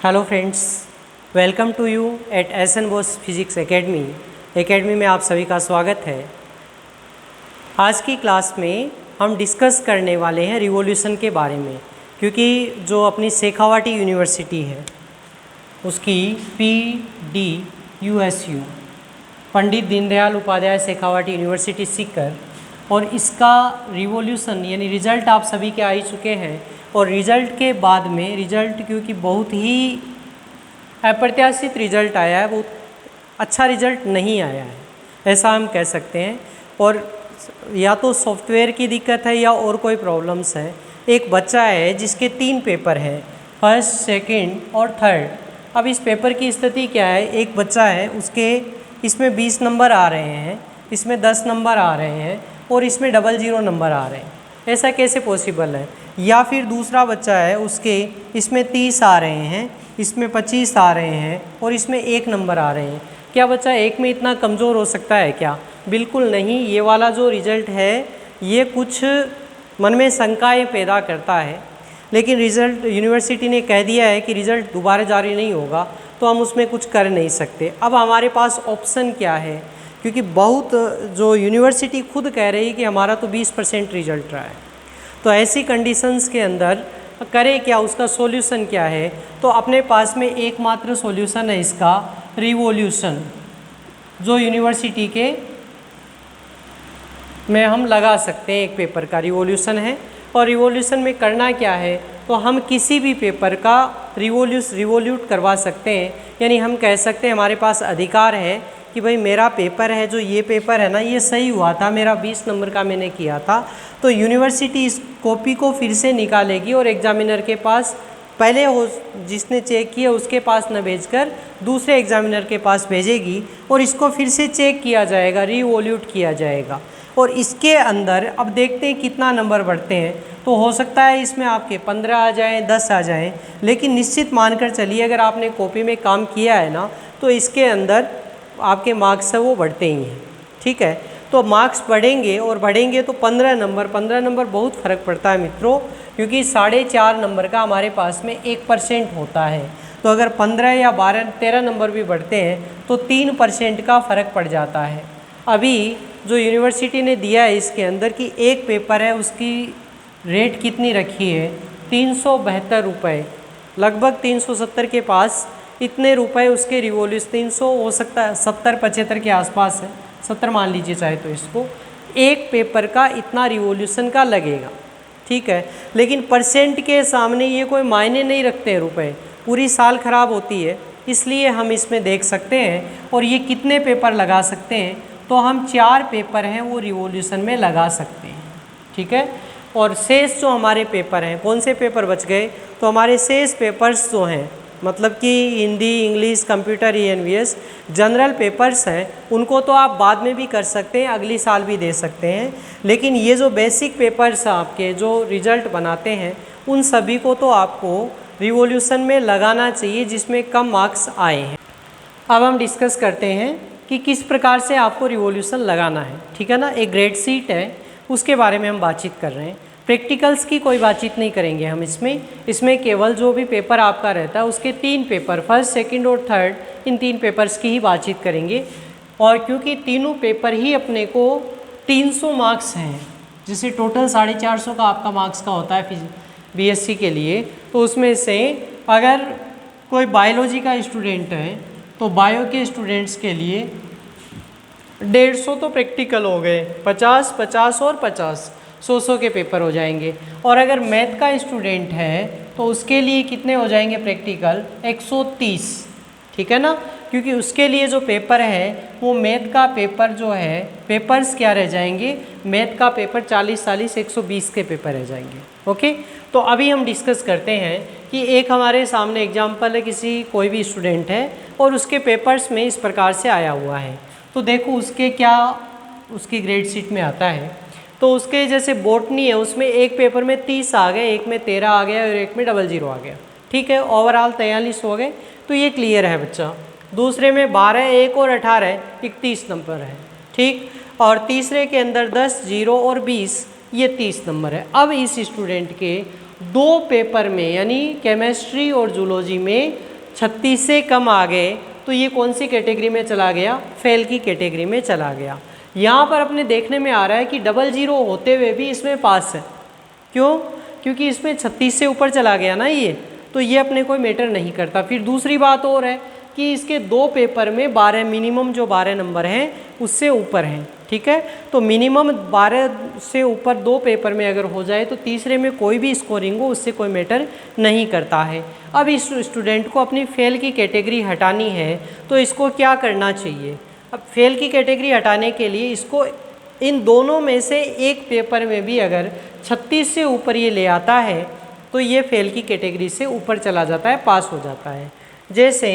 Hello friends, welcome to you at S N. Bose physics academy में आप सभी का स्वागत है। आज की क्लास में हम डिस्कस करने वाले हैं रिवॉल्यूशन के बारे में, क्योंकि जो अपनी शेखावाटी यूनिवर्सिटी है उसकी PDUSU पंडित दीनदयाल उपाध्याय शेखावाटी यूनिवर्सिटी सीकर, और इसका रिवॉल्यूशन यानी रिज़ल्ट आप सभी के आ ही चुके हैं। और रिज़ल्ट के बाद में रिज़ल्ट क्योंकि बहुत ही अप्रत्याशित रिज़ल्ट आया है, बहुत अच्छा रिज़ल्ट नहीं आया है, ऐसा हम कह सकते हैं। और या तो सॉफ्टवेयर की दिक्कत है या और कोई प्रॉब्लम्स है। एक बच्चा है जिसके 3 पेपर हैं, फर्स्ट, सेकंड और थर्ड। अब इस पेपर की स्थिति क्या है, एक बच्चा है उसके इसमें 20 नंबर आ रहे हैं, इसमें 10 नंबर आ रहे हैं और इसमें 00 नंबर आ रहे हैं। ऐसा कैसे पॉसिबल है? या फिर दूसरा बच्चा है उसके इसमें 30 आ रहे हैं, इसमें 25 आ रहे हैं और इसमें 1 नंबर आ रहे हैं। क्या बच्चा एक में इतना कमज़ोर हो सकता है क्या? बिल्कुल नहीं। ये वाला जो रिज़ल्ट है ये कुछ मन में शंकाएँ पैदा करता है, लेकिन रिज़ल्ट यूनिवर्सिटी ने कह दिया है कि रिज़ल्ट दोबारा जारी नहीं होगा, तो हम उसमें कुछ कर नहीं सकते। अब हमारे पास ऑप्शन क्या है, क्योंकि बहुत जो यूनिवर्सिटी खुद कह रही है कि हमारा तो 20% रिज़ल्ट रहा है, तो ऐसी कंडीशंस के अंदर करें क्या, उसका सॉल्यूशन क्या है? तो अपने पास में एकमात्र सॉल्यूशन है इसका रिवॉल्यूशन, जो यूनिवर्सिटी के में हम लगा सकते हैं। एक पेपर का रिवॉल्यूशन है, और रिवॉल्यूशन में करना क्या है, तो हम किसी भी पेपर का रिवॉल्यूट करवा सकते हैं। यानी हम कह सकते हैं हमारे पास अधिकार है कि भाई मेरा पेपर है, जो ये पेपर है ना, ये सही हुआ था, मेरा 20 नंबर का मैंने किया था, तो यूनिवर्सिटी इस कॉपी को फिर से निकालेगी और एग्जामिनर के पास पहले हो जिसने चेक किया उसके पास न भेजकर दूसरे एग्जामिनर के पास भेजेगी, और इसको फिर से चेक किया जाएगा, रिवॉल्यूट किया जाएगा। और इसके अंदर अब देखते हैं कितना नंबर बढ़ते हैं। तो हो सकता है इसमें आपके 15 आ जाएँ, 10 आ जाएँ, लेकिन निश्चित मानकर चलिए अगर आपने कॉपी में काम किया है ना, तो इसके अंदर आपके मार्क्स है वो बढ़ते ही हैं। ठीक है, तो मार्क्स बढ़ेंगे और बढ़ेंगे तो 15 नंबर बहुत फ़र्क पड़ता है मित्रों, क्योंकि 4.5 नंबर का हमारे पास में 1% होता है। तो अगर 15 या 13 नंबर भी बढ़ते हैं तो 3% का फ़र्क पड़ जाता है। अभी जो यूनिवर्सिटी ने दिया है इसके अंदर कि एक पेपर है उसकी रेट कितनी रखी है, 372 रुपये, लगभग 370 के पास इतने रुपए उसके रिवॉल्यूशन, 300 हो सकता है 70-75 के आसपास है, 70 मान लीजिए चाहे तो इसको, एक पेपर का इतना रिवॉल्यूशन का लगेगा। ठीक है, लेकिन परसेंट के सामने ये कोई मायने नहीं रखते हैं रुपए, पूरी साल ख़राब होती है, इसलिए हम इसमें देख सकते हैं। और ये कितने पेपर लगा सकते हैं, तो हम 4 पेपर हैं वो रिवॉल्यूशन में लगा सकते हैं। ठीक है, और शेष जो हमारे पेपर हैं, कौन से पेपर बच गए, तो हमारे शेष पेपर्स जो हैं, मतलब कि Hindi, English, computer, ENVS general papers हैं, उनको तो आप बाद में भी कर सकते हैं, अगली साल भी दे सकते हैं। लेकिन ये जो बेसिक पेपर्स हैं आपके जो रिजल्ट बनाते हैं, उन सभी को तो आपको रिवॉल्यूशन में लगाना चाहिए जिसमें कम मार्क्स आए हैं। अब हम डिस्कस करते हैं कि किस प्रकार से आपको रिवॉल्यूशन लगाना है। ठीक है ना, एक ग्रेड शीट है उसके बारे में हम बातचीत कर रहे हैं। प्रैक्टिकल्स की कोई बातचीत नहीं करेंगे हम इसमें केवल जो भी पेपर आपका रहता है उसके 3 पेपर, फर्स्ट, सेकंड और थर्ड, इन 3 पेपर्स की ही बातचीत करेंगे। और क्योंकि तीनों पेपर ही अपने को 300 मार्क्स हैं, जैसे टोटल 450 का आपका मार्क्स का होता है BSc के लिए, तो उसमें से अगर कोई बायोलॉजी का स्टूडेंट है तो बायो के स्टूडेंट्स के लिए 150 तो प्रैक्टिकल हो गए, 50, 50 और 50, 100 के पेपर हो जाएंगे। और अगर मैथ का स्टूडेंट है तो उसके लिए कितने हो जाएंगे प्रैक्टिकल, 130। ठीक है ना, क्योंकि उसके लिए जो पेपर है वो मैथ का पेपर जो है, पेपर्स क्या रह जाएंगे, मैथ का पेपर 40 120 के पेपर रह जाएंगे। ओके, तो अभी हम डिस्कस करते हैं कि एक हमारे सामने एग्जाम्पल है, किसी कोई भी स्टूडेंट है और उसके पेपर्स में इस प्रकार से आया हुआ है। तो देखो उसके क्या उसकी ग्रेड शीट में आता है। तो उसके जैसे बॉटनी है उसमें एक पेपर में 30 आ गए, एक में 13 आ गया और एक में 00 आ गया। ठीक है, ओवरऑल 43 हो गए, तो ये क्लियर है बच्चा। दूसरे में 12, 1 और 18, 31 नंबर है। ठीक, और तीसरे के अंदर 10, 0 और 20, ये 30 नंबर है। अब इस स्टूडेंट के 2 पेपर में यानी केमिस्ट्री और जूलॉजी में 36 से कम आ गए तो ये कौन सी कैटेगरी में चला गया? फेल की कैटेगरी में चला गया। यहाँ पर अपने देखने में आ रहा है कि 00 होते हुए भी इसमें पास है। क्यों? क्योंकि इसमें 36 से ऊपर चला गया ना ये, तो ये अपने कोई मैटर नहीं करता। फिर दूसरी बात और है कि इसके 2 पेपर में 12 मिनिमम जो 12 नंबर हैं उससे ऊपर हैं। ठीक है, तो मिनिमम 12 से ऊपर 2 पेपर में अगर हो जाए तो तीसरे में कोई भी स्कोरिंग हो उससे कोई मैटर नहीं करता है। अब इस स्टूडेंट को अपनी फेल की कैटेगरी हटानी है तो इसको क्या करना चाहिए? अब फेल की कैटेगरी हटाने के लिए इसको इन दोनों में से एक पेपर में भी अगर 36 से ऊपर ये ले आता है तो ये फेल की कैटेगरी से ऊपर चला जाता है, पास हो जाता है। जैसे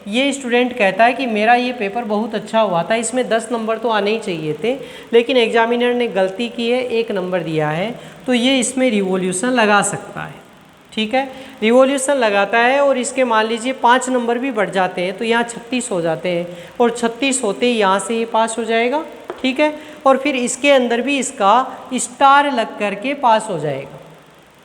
ये स्टूडेंट कहता है कि मेरा ये पेपर बहुत अच्छा हुआ था, इसमें 10 नंबर तो आने ही चाहिए थे, लेकिन एग्जामिनर ने गलती की है, 1 नंबर दिया है, तो ये इसमें रिवॉल्यूशन लगा सकता है। ठीक है, रिवॉल्यूशन लगाता है और इसके मान लीजिए 5 नंबर भी बढ़ जाते हैं तो यहाँ 36 हो जाते हैं और 36 होते ही यहाँ से ये पास हो जाएगा। ठीक है, और फिर इसके अंदर भी इसका स्टार लग करके पास हो जाएगा।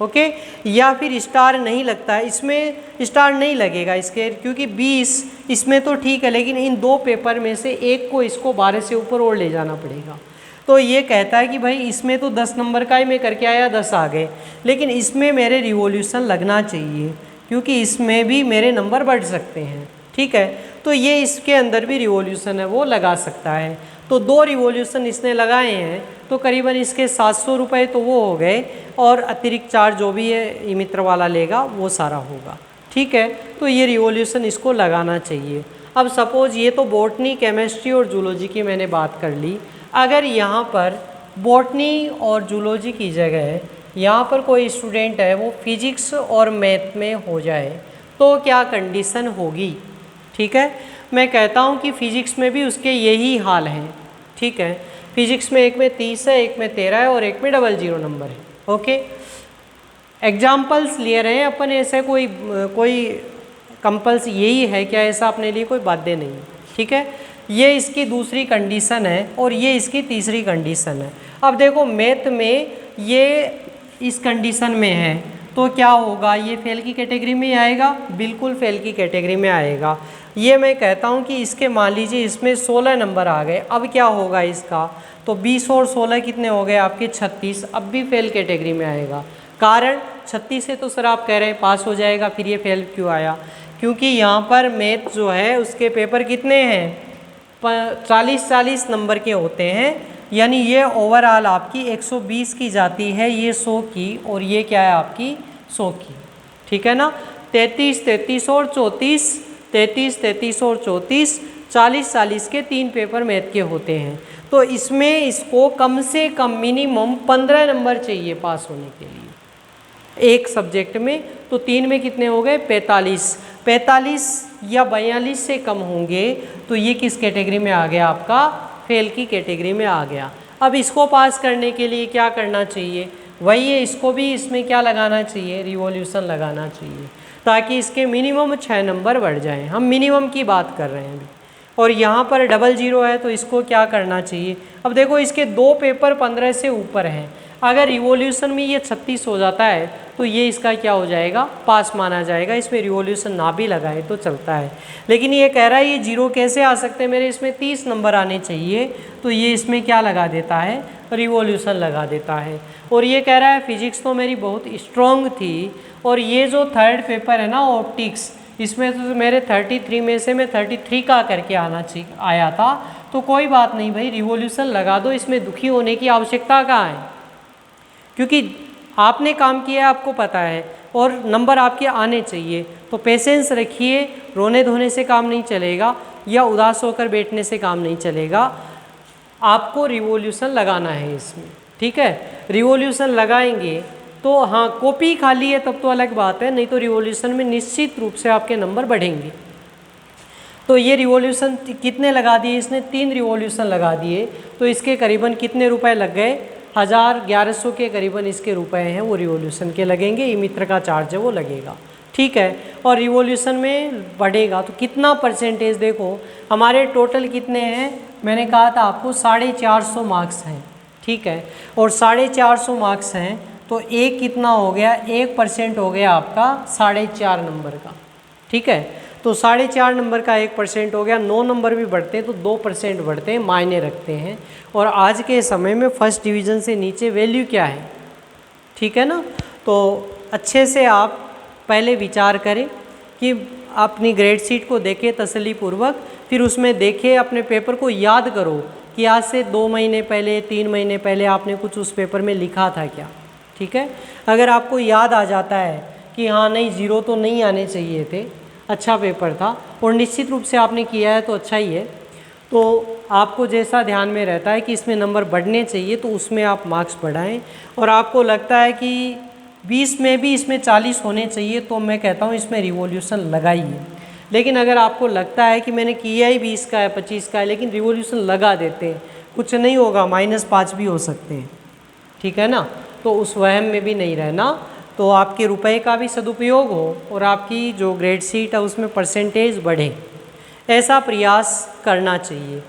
ओके, या फिर स्टार नहीं लगता है, इसमें स्टार नहीं लगेगा इसके, क्योंकि 20 इसमें तो ठीक है, लेकिन इन 2 पेपर में से एक को इसको 12 से ऊपर और ले जाना पड़ेगा। तो ये कहता है कि भाई इसमें तो 10 नंबर का ही मैं करके आया, 10 आ गए, लेकिन इसमें मेरे रिवॉल्यूशन लगना चाहिए क्योंकि इसमें भी मेरे नंबर बढ़ सकते हैं। ठीक है, तो ये इसके अंदर भी रिवॉल्यूशन है वो लगा सकता है। तो 2 रिवॉल्यूशन इसने लगाए हैं तो करीबन इसके 700 रुपये तो वो हो गए और अतिरिक्त चार्ज जो भी है ई मित्र वाला लेगा वो सारा होगा। ठीक है, तो ये रिवॉल्यूशन इसको लगाना चाहिए। अब सपोज ये तो बॉटनी, केमिस्ट्री और जूलॉजी की मैंने बात कर ली। अगर यहाँ पर बॉटनी और जूलॉजी की जगह यहाँ पर कोई स्टूडेंट है वो फिजिक्स और मैथ में हो जाए तो क्या कंडीशन होगी? ठीक है, मैं कहता हूँ कि फिजिक्स में भी उसके यही हाल है। ठीक है, फिजिक्स में एक में 30 है, एक में 13 है और एक में 00 नंबर है। ओके, एग्जाम्पल्स ले रहे हैं अपन, ऐसा कोई कंपल्स यही है क्या? ऐसा अपने लिए कोई बाध्य नहीं है। ठीक है, ये इसकी दूसरी कंडीशन है और ये इसकी तीसरी कंडीशन है। अब देखो मैथ में ये इस कंडीशन में है तो क्या होगा? ये फेल की कैटेगरी में आएगा, बिल्कुल फेल की कैटेगरी में आएगा। ये मैं कहता हूँ कि इसके मान लीजिए इसमें 16 नंबर आ गए, अब क्या होगा इसका? तो 20 और 16 कितने हो गए आपके? 36, अब भी फेल कैटेगरी में आएगा। कारण 36 से तो सर आप कह रहे हैं पास हो जाएगा, फिर ये फेल क्यों आया? क्योंकि यहाँ पर मैथ जो है उसके पेपर कितने हैं? 40-40 नंबर के होते हैं, यानी ये ओवरऑल आपकी 120 की जाती है, ये 100 की, और ये क्या है आपकी 100 की। ठीक है ना, 33, 33 और 34, 33, 33 और 34, 40-40 के 3 पेपर मैथ के होते हैं। तो इसमें इसको कम से कम मिनिमम 15 नंबर चाहिए पास होने के लिए एक सब्जेक्ट में। तो 3 में कितने हो गए? 45 या 42 से कम होंगे तो ये किस कैटेगरी में आ गया? आपका फेल की कैटेगरी में आ गया। अब इसको पास करने के लिए क्या करना चाहिए? वही है, इसको भी इसमें क्या लगाना चाहिए? रिवॉल्यूशन लगाना चाहिए, ताकि इसके मिनिमम 6 नंबर बढ़ जाएं। हम मिनिमम की बात कर रहे हैं अभी, और यहाँ पर 00 है तो इसको क्या करना चाहिए? अब देखो इसके 2 पेपर 15 से ऊपर हैं, अगर रिवॉल्यूशन में ये 36 हो जाता है तो ये इसका क्या हो जाएगा? पास माना जाएगा। इसमें रिवॉल्यूशन ना भी लगाए तो चलता है, लेकिन ये कह रहा है ये 0 कैसे आ सकते हैं, मेरे इसमें 30 नंबर आने चाहिए, तो ये इसमें क्या लगा देता है? रिवॉल्यूशन लगा देता है। और ये कह रहा है फिजिक्स तो मेरी बहुत स्ट्रॉन्ग थी, और ये जो 3rd पेपर है ना ऑप्टिक्स, इसमें तो मेरे 33 में से मैं 33 का करके आया था, तो कोई बात नहीं भाई, रिवॉल्यूशन लगा दो, इसमें दुखी होने की आवश्यकता कहाँ है? क्योंकि आपने काम किया, आपको पता है, और नंबर आपके आने चाहिए। तो पेशेंस रखिए, रोने धोने से काम नहीं चलेगा या उदास होकर बैठने से काम नहीं चलेगा, आपको रिवॉल्यूशन लगाना है इसमें। ठीक है, रिवॉल्यूशन लगाएंगे तो हाँ, कॉपी खाली है तब तो अलग बात है, नहीं तो रिवॉल्यूशन में निश्चित रूप से आपके नंबर बढ़ेंगे। तो ये रिवॉल्यूशन कितने लगा दिए इसने? 3 रिवॉल्यूशन लगा दिए, तो इसके करीबन कितने रुपए लग गए? 1100 के करीबन इसके रुपए हैं वो रिवॉल्यूशन के लगेंगे, ई मित्र का चार्ज है वो लगेगा। ठीक है, और रिवॉल्यूशन में बढ़ेगा तो कितना परसेंटेज? देखो हमारे टोटल कितने हैं, मैंने कहा था आपको 450 मार्क्स हैं। ठीक है, और 450 मार्क्स हैं तो एक कितना हो गया? 1% हो गया आपका 4.5 नंबर का। ठीक है, तो 4.5 नंबर का 1% हो गया, 9 नंबर भी बढ़ते हैं तो 2% बढ़ते हैं, मायने रखते हैं। और आज के समय में फर्स्ट डिवीज़न से नीचे वैल्यू क्या है, ठीक है ना। तो अच्छे से आप पहले विचार करें कि अपनी ग्रेड शीट को देखें तसल्लीपूर्वक, फिर उसमें देखें, अपने पेपर को याद करो कि आज से 2 महीने पहले 3 महीने पहले आपने कुछ उस पेपर में लिखा था क्या, ठीक है। अगर आपको याद आ जाता है कि हाँ नहीं 0 तो नहीं आने चाहिए थे, अच्छा पेपर था और निश्चित रूप से आपने किया है तो अच्छा ही है, तो आपको जैसा ध्यान में रहता है कि इसमें नंबर बढ़ने चाहिए तो उसमें आप मार्क्स बढ़ाएं। और आपको लगता है कि 20 में भी इसमें 40 होने चाहिए तो मैं कहता हूँ इसमें रिवॉल्यूशन लगाइए। लेकिन अगर आपको लगता है कि मैंने किया ही 20 का है 25 का है लेकिन रिवॉल्यूशन लगा देते हैं, कुछ नहीं होगा, -5 भी हो सकते हैं, ठीक है ना, तो उस वहम में भी नहीं रहना, तो आपके रुपए का भी सदुपयोग हो और आपकी जो ग्रेड शीट है उसमें परसेंटेज बढ़े, ऐसा प्रयास करना चाहिए।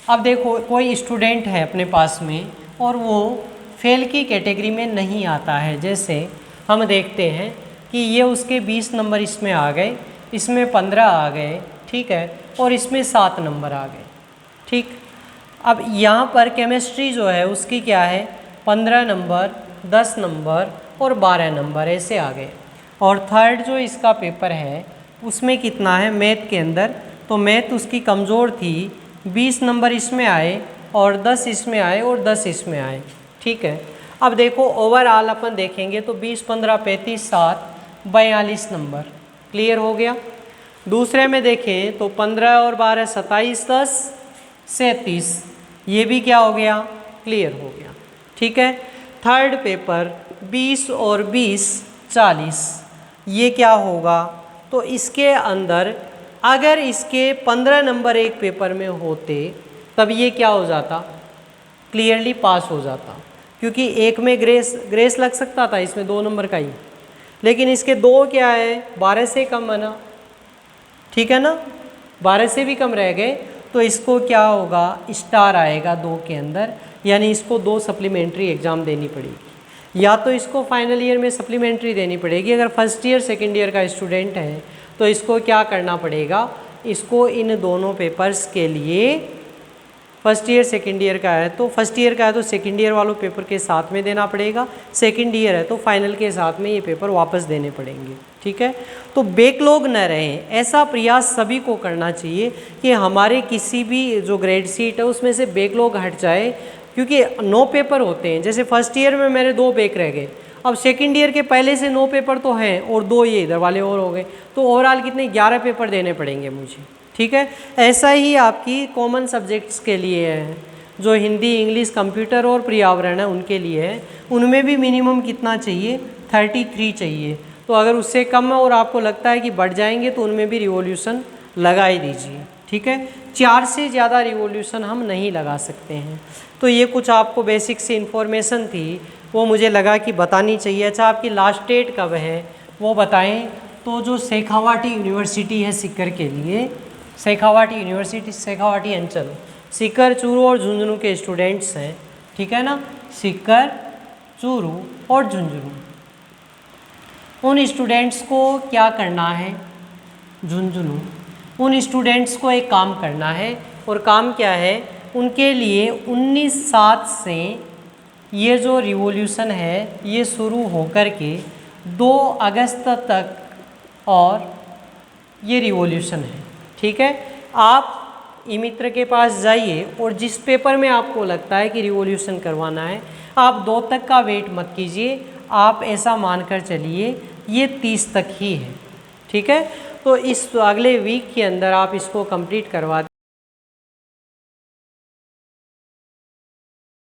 अब देखो कोई स्टूडेंट है अपने पास में और वो फेल की कैटेगरी में नहीं आता है, जैसे हम देखते हैं कि ये उसके 20 नंबर इसमें आ गए, इसमें 15 आ गए, ठीक है, और इसमें 7 नंबर आ गए, ठीक। अब यहाँ पर केमिस्ट्री जो है उसकी क्या है, 15 नंबर, 10 नंबर और 12 नंबर ऐसे आ गए। और थर्ड जो इसका पेपर है उसमें कितना है मैथ के अंदर, तो मैथ उसकी कमज़ोर थी, 20 नंबर इसमें आए और 10 इसमें आए और 10 इसमें आए, ठीक है। अब देखो ओवरऑल अपन देखेंगे तो 20, 15, 35, 7, 42 नंबर क्लियर हो गया। दूसरे में देखें तो 15 और 12, 27, 10, 37, ये भी क्या हो गया, क्लियर हो गया, ठीक है। थर्ड पेपर 20 और 20, 40, ये क्या होगा, तो इसके अंदर अगर इसके 15 नंबर एक पेपर में होते तब ये क्या हो जाता, क्लियरली पास हो जाता, क्योंकि एक में ग्रेस लग सकता था, इसमें 2 नंबर का ही, लेकिन इसके 2 क्या है, 12 से कम बना, ठीक है ना, 12 से भी कम रह गए, तो इसको क्या होगा, स्टार आएगा 2 के अंदर, यानी इसको 2 सप्लीमेंट्री एग्ज़ाम देनी पड़ेगी, या तो इसको फाइनल ईयर में सप्लीमेंट्री देनी पड़ेगी। अगर फर्स्ट ईयर सेकेंड ईयर का स्टूडेंट है तो इसको क्या करना पड़ेगा, इसको इन दोनों पेपर्स के लिए, फर्स्ट ईयर सेकेंड ईयर का है तो फर्स्ट ईयर का है तो सेकेंड ईयर वालों पेपर के साथ में देना पड़ेगा, सेकेंड ईयर है तो फाइनल के साथ में ये पेपर वापस देने पड़ेंगे, ठीक है। तो बैकलॉग न रहें, ऐसा प्रयास सभी को करना चाहिए कि हमारे किसी भी जो ग्रेड शीट है उसमें से बैकलॉग हट जाए, क्योंकि 9 पेपर होते हैं, जैसे फर्स्ट ईयर में मेरे 2 बैक रह गए, अब सेकेंड ईयर के पहले से 9 पेपर तो हैं और 2 ये इधर वाले और हो गए, तो ओवरऑल कितने 11 पेपर देने पड़ेंगे मुझे, ठीक है। ऐसा ही आपकी कॉमन सब्जेक्ट्स के लिए है, जो हिंदी, इंग्लिश, कंप्यूटर और पर्यावरण है उनके लिए है, उनमें भी मिनिमम कितना चाहिए, 33 चाहिए। तो अगर उससे कम है और आपको लगता है कि बढ़ जाएंगे तो उनमें भी रिवॉल्यूशन लगा ही दीजिए, ठीक है। 4 से ज़्यादा रिवॉल्यूशन हम नहीं लगा सकते हैं। तो ये कुछ आपको बेसिक सी इन्फॉर्मेशन थी, वो मुझे लगा कि बतानी चाहिए। अच्छा, आपकी लास्ट डेट कब है वो बताएं। तो जो शेखावाटी यूनिवर्सिटी है सीकर के लिए, शेखावाटी यूनिवर्सिटी, शेखावाटी अंचल, सीकर, चूरू और झुंझुनू के स्टूडेंट्स हैं, ठीक है ना, सीकर, चूरू और झुंझुनू, उन स्टूडेंट्स को क्या करना है, झुंझुनू, उन स्टूडेंट्स को एक काम करना है, और काम क्या है, उनके लिए 19/7 से ये जो रिवॉल्यूशन है ये शुरू होकर के 2 अगस्त तक और ये रिवॉल्यूशन है, ठीक है। आप ई मित्र के पास जाइए और जिस पेपर में आपको लगता है कि रिवॉल्यूशन करवाना है, आप 2 तक का वेट मत कीजिए, आप ऐसा मानकर चलिए ये 30 तक ही है, ठीक है। तो इस अगले वीक के अंदर आप इसको कंप्लीट करवा